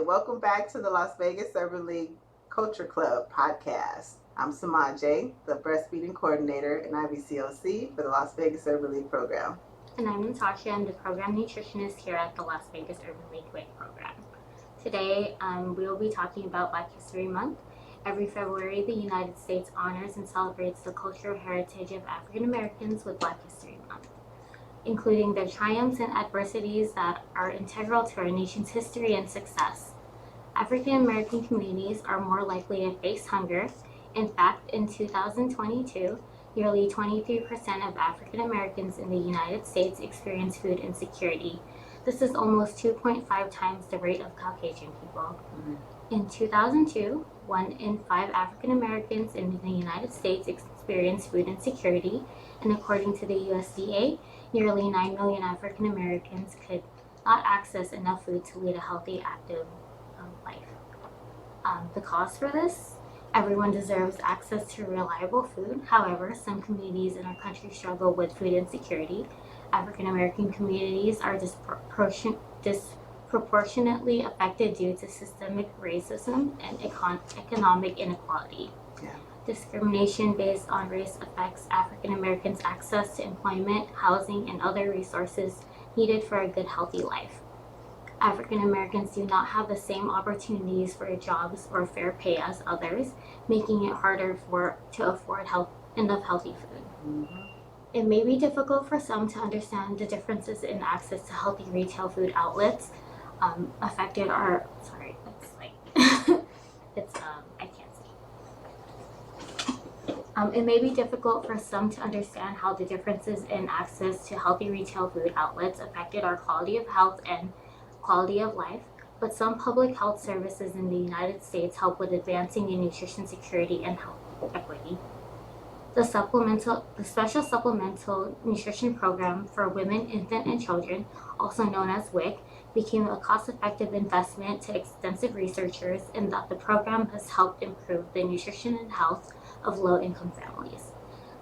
welcome back to the Las Vegas Urban League Culture Club podcast. I'm Samaje, the breastfeeding coordinator in IBCOC for the Las Vegas Urban League program. And I'm Natasha. I'm the program nutritionist here at the Las Vegas Urban League WIC program. Today, we will be talking about Black History Month. Every February, the United States honors and celebrates the cultural heritage of African Americans with Black History Month, including their triumphs and adversities that are integral to our nation's history and success. African American communities are more likely to face hunger. In fact, in 2022, nearly 23% of African Americans in the United States experience food insecurity. This is almost 2.5 times the rate of Caucasian people. In 2002, 1 in 5 African Americans in the United States experienced food insecurity, and according to the USDA, nearly 9 million African Americans could not access enough food to lead a healthy, active life. The cause for this? Everyone deserves access to reliable food. However, some communities in our country struggle with food insecurity. African American communities are disproportionately affected due to systemic racism and economic inequality. Discrimination based on race affects African Americans' access to employment, housing, and other resources needed for a good, healthy life. African Americans do not have the same opportunities for jobs or fair pay as others, making it harder to afford enough healthy food. It may be difficult for some to understand the differences in access to healthy retail food outlets affected our. Sorry, it's like I can't see. It may be difficult for some to understand how the differences in access to healthy retail food outlets affected our quality of health and quality of life, but some public health services in the United States help with advancing in nutrition security and health equity. The Special Supplemental Nutrition Program for Women, Infant, and Children, also known as WIC, became a cost-effective investment to extensive researchers in that the program has helped improve the nutrition and health of low-income families.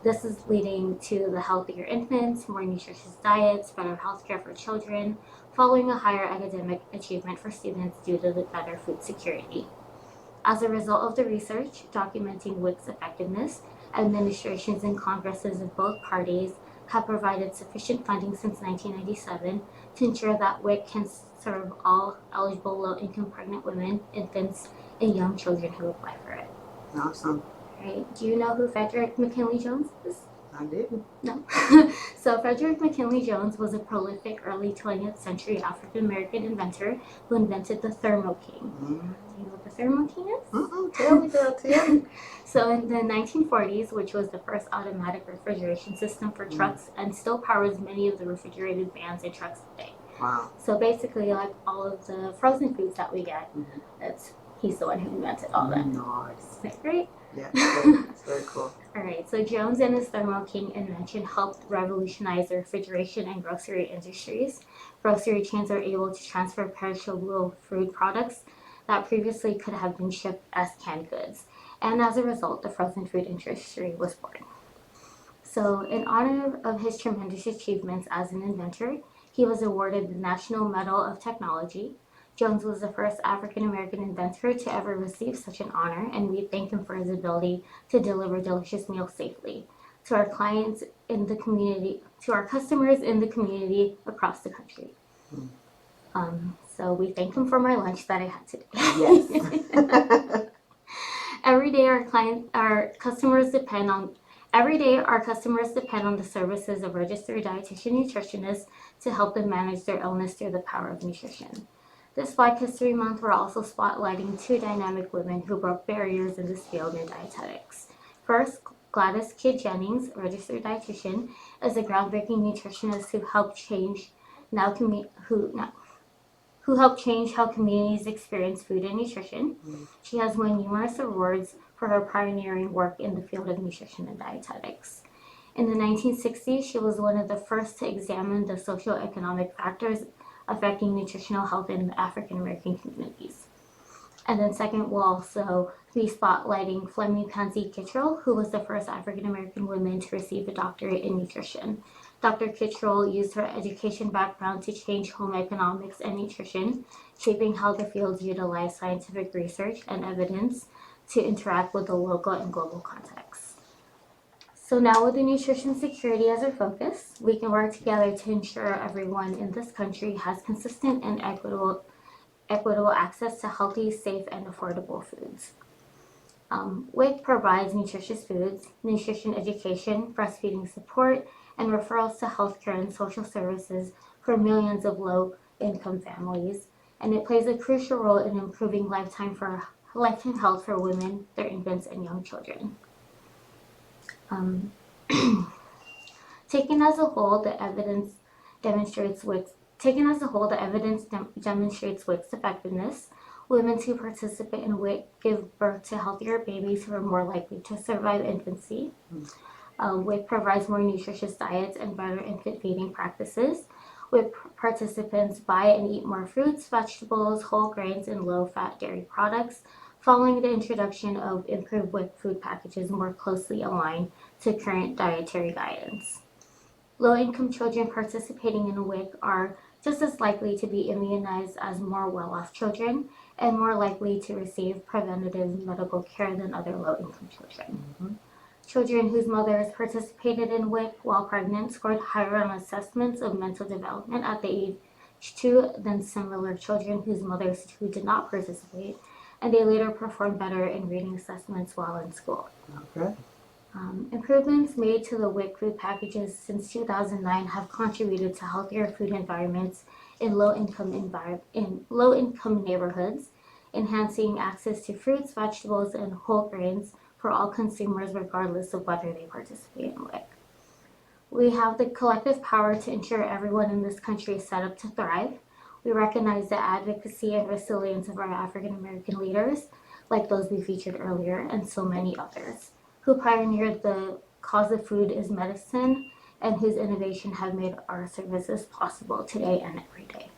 This is leading to the healthier infants, more nutritious diets, better healthcare for children, following a higher academic achievement for students due to the better food security. As a result of the research documenting WIC's effectiveness, administrations and congresses of both parties have provided sufficient funding since 1997 to ensure that WIC can serve all eligible low-income pregnant women, infants, and young children who apply for it. Awesome. Right. Do you know who Frederick McKinley Jones is? I didn't. No. So Frederick McKinley Jones was a prolific early 20th century African American inventor who invented the Thermo King. Do you know what the Thermo King is? Tell me, girl, tell me. So in the 1940s, which was the first automatic refrigeration system for trucks and still powers many of the refrigerated vans and trucks today. Wow. So basically, like all of the frozen foods that we get, he's the one who invented all that. Nice. Isn't that great? Yeah, it's very cool. All right, so Jones and his Thermo King invention helped revolutionize the refrigeration and grocery industries. Grocery chains are able to transfer perishable food products that previously could have been shipped as canned goods. And as a result, the frozen food industry was born. So in honor of his tremendous achievements as an inventor, he was awarded the National Medal of Technology. Jones was the first African American inventor to ever receive such an honor, and we thank him for his ability to deliver delicious meals safely to our clients in the community, to our customers in the community across the country. So we thank him for my lunch that I had today. Yes. Every day our customers depend on the services of registered dietitian nutritionists to help them manage their illness through the power of nutrition. This Black History Month, we're also spotlighting 2 dynamic women who broke barriers in this field in dietetics. First, Gladys Kidd Jennings, registered dietitian, is a groundbreaking nutritionist who helped change how communities experience food and nutrition. She has won numerous awards for her pioneering work in the field of nutrition and dietetics. In the 1960s, she was one of the first to examine the socioeconomic factors affecting nutritional health in African American communities. And then second, we'll also be spotlighting Fleming Pansy Kittrell, who was the first African American woman to receive a doctorate in nutrition. Dr. Kittrell used her education background to change home economics and nutrition, shaping how the fields utilize scientific research and evidence to interact with the local and global context. So now with the nutrition security as our focus, we can work together to ensure everyone in this country has consistent and equitable access to healthy, safe, and affordable foods. WIC provides nutritious foods, nutrition education, breastfeeding support, and referrals to healthcare and social services for millions of low-income families, and it plays a crucial role in improving lifetime health for women, their infants, and young children. Taken as a whole, the evidence demonstrates WIC's effectiveness. Women who participate in WIC give birth to healthier babies who are more likely to survive infancy. WIC provides more nutritious diets and better infant feeding practices. WIC participants buy and eat more fruits, vegetables, whole grains, and low-fat dairy products, following the introduction of improved WIC food packages more closely aligned to current dietary guidance. Low-income children participating in WIC are just as likely to be immunized as more well-off children and more likely to receive preventative medical care than other low-income children. Children whose mothers participated in WIC while pregnant scored higher on assessments of mental development at the age 2 than similar children whose mothers who did not participate, and they later performed better in reading assessments while in school. Okay. Improvements made to the WIC food packages since 2009 have contributed to healthier food environments in low-income neighborhoods, enhancing access to fruits, vegetables, and whole grains for all consumers regardless of whether they participate in WIC. We have the collective power to ensure everyone in this country is set up to thrive. We recognize the advocacy and resilience of our African American leaders, like those we featured earlier, and so many others, who pioneered the cause of food is medicine and whose innovation have made our services possible today and every day.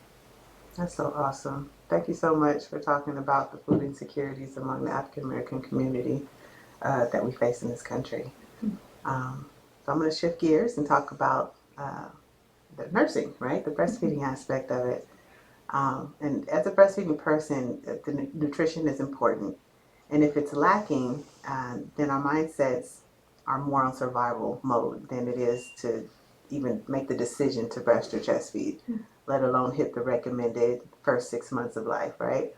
That's so awesome. Thank you so much for talking about the food insecurities among the African American community that we face in this country. So I'm going to shift gears and talk about the nursing, right? The breastfeeding aspect of it. And as a breastfeeding person, the nutrition is important. And if it's lacking, then our mindsets are more on survival mode than it is to even make the decision to breast or chest feed, let alone hit the recommended first 6 months of life, right?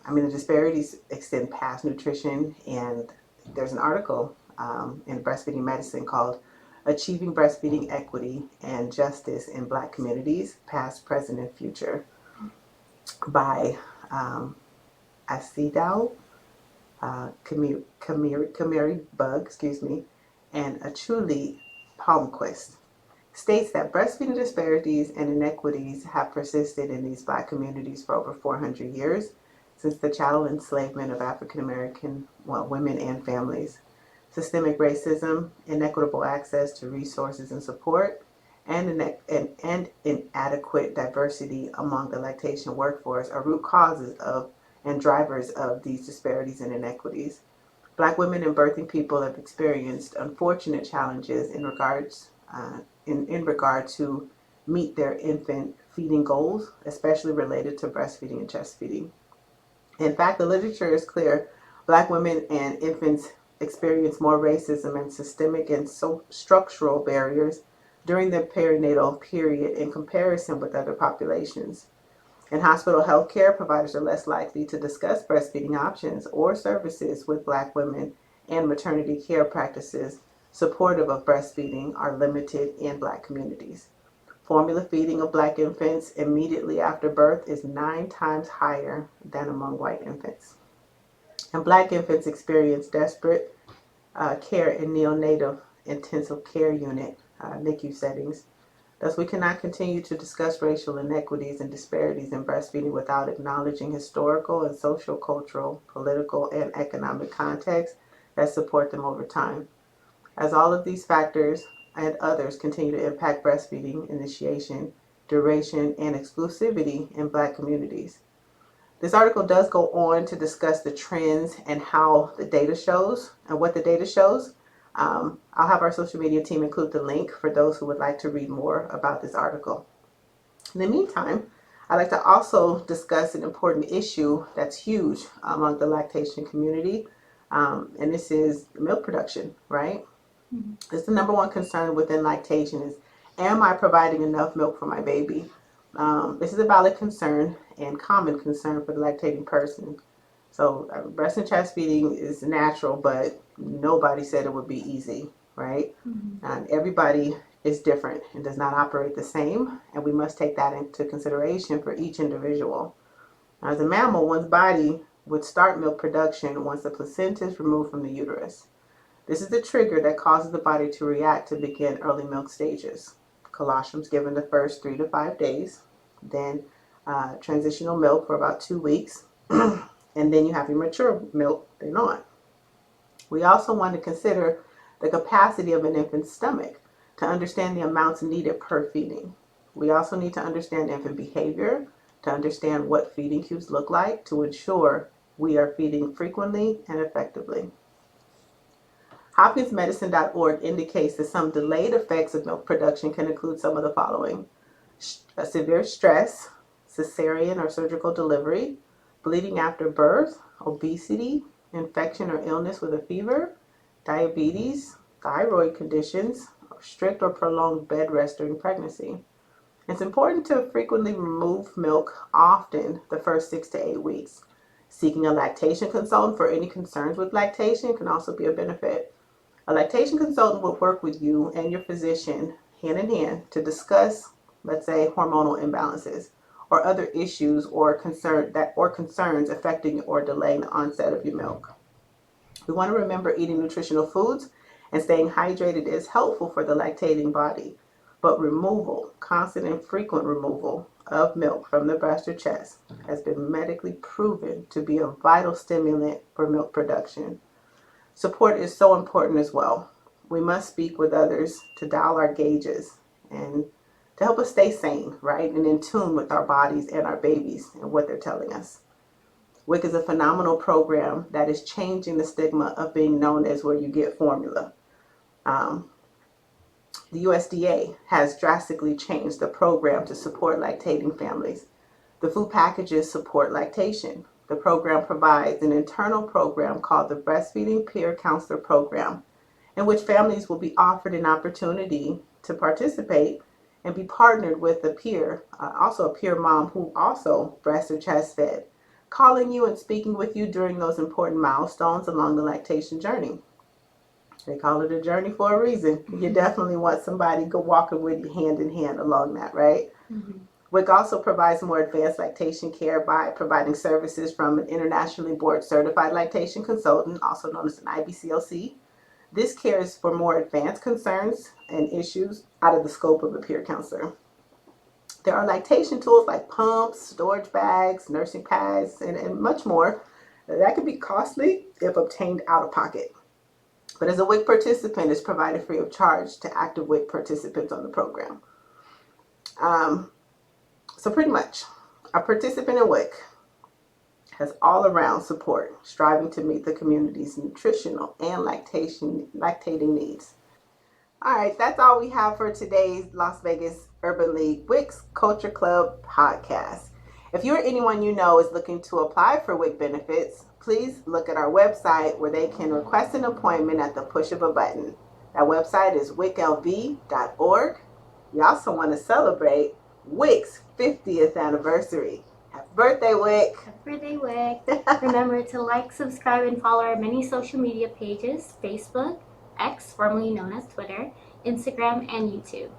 The disparities extend past nutrition, and there's an article in Breastfeeding Medicine called Achieving Breastfeeding Equity and Justice in Black Communities, Past, Present, and Future by ICYMI, Kamiri Bug, and Achuli Palmquist, states that breastfeeding disparities and inequities have persisted in these Black communities for over 400 years, since the chattel enslavement of African American women and families. Systemic racism, inequitable access to resources and support, and inadequate diversity among the lactation workforce are root causes of and drivers of these disparities and inequities. Black women and birthing people have experienced unfortunate challenges in regard to meet their infant feeding goals, especially related to breastfeeding and chest feeding. In fact, the literature is clear. Black women and infants experience more racism and systemic and structural barriers during the perinatal period in comparison with other populations. In hospital health care, providers are less likely to discuss breastfeeding options or services with Black women, and maternity care practices supportive of breastfeeding are limited in Black communities. Formula feeding of Black infants immediately after birth is 9 times higher than among white infants. And Black infants experience desperate care in neonatal intensive care unit, NICU settings. Thus, we cannot continue to discuss racial inequities and disparities in breastfeeding without acknowledging historical and social, cultural, political, and economic contexts that support them over time. As all of these factors and others continue to impact breastfeeding initiation, duration, and exclusivity in Black communities. This article does go on to discuss the trends and how the data shows and what the data shows, I'll have our social media team include the link for those who would like to read more about this article. In the meantime, I'd like to also discuss an important issue that's huge among the lactation community, and this is milk production, right? Mm-hmm. It's the number one concern within lactation is, am I providing enough milk for my baby? This is a valid concern and common concern for the lactating person. So breast and chest feeding is natural, but nobody said it would be easy, right? Mm-hmm. And everybody is different and does not operate the same, and we must take that into consideration for each individual. As a mammal, one's body would start milk production once the placenta is removed from the uterus. This is the trigger that causes the body to react to begin early milk stages. Colostrum's given the first 3 to 5 days, then transitional milk for about 2 weeks, and then you have your mature milk then on. We also want to consider the capacity of an infant's stomach to understand the amounts needed per feeding. We also need to understand infant behavior, to understand what feeding cues look like, to ensure we are feeding frequently and effectively. HopkinsMedicine.org indicates that some delayed effects of milk production can include some of the following: severe stress, cesarean or surgical delivery, bleeding after birth, obesity, infection or illness with a fever, diabetes, thyroid conditions, strict or prolonged bed rest during pregnancy. It's important to frequently remove milk often the first 6 to 8 weeks. Seeking a lactation consultant for any concerns with lactation can also be a benefit. A lactation consultant will work with you and your physician hand in hand to discuss, let's say, hormonal imbalances or other issues or concerns affecting or delaying the onset of your milk. We want to remember eating nutritional foods and staying hydrated is helpful for the lactating body, but constant and frequent removal of milk from the breast or chest has been medically proven to be a vital stimulant for milk production. Support is so important as well. We must speak with others to dial our gauges and to help us stay sane, right? And in tune with our bodies and our babies and what they're telling us. WIC is a phenomenal program that is changing the stigma of being known as where you get formula. The USDA has drastically changed the program to support lactating families. The food packages support lactation. The program provides an internal program called the Breastfeeding Peer Counselor Program, in which families will be offered an opportunity to participate and be partnered with a peer, also a peer mom who also breast or chest fed, calling you and speaking with you during those important milestones along the lactation journey. They call it a journey for a reason. You definitely want somebody walking with you hand in hand along that, right? Mm-hmm. WIC also provides more advanced lactation care by providing services from an internationally board certified lactation consultant, also known as an IBCLC. This care is for more advanced concerns and issues out of the scope of a peer counselor. There are lactation tools like pumps, storage bags, nursing pads, and much more. That can be costly if obtained out of pocket. But as a WIC participant, it's provided free of charge to active WIC participants on the program. So pretty much, a participant in WIC has all-around support, striving to meet the community's nutritional and lactating needs. All right, that's all we have for today's Las Vegas Urban League WIC's Culture Club podcast. If you or anyone you know is looking to apply for WIC benefits, please look at our website where they can request an appointment at the push of a button. That website is wiclv.org. We also want to celebrate WIC's 50th anniversary. Happy birthday, WIC! Happy birthday, WIC! Remember to like, subscribe, and follow our many social media pages: Facebook, X, formerly known as Twitter, Instagram, and YouTube.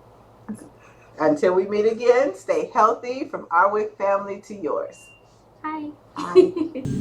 Until we meet again, stay healthy from our WIC family to yours. Hi. Bye.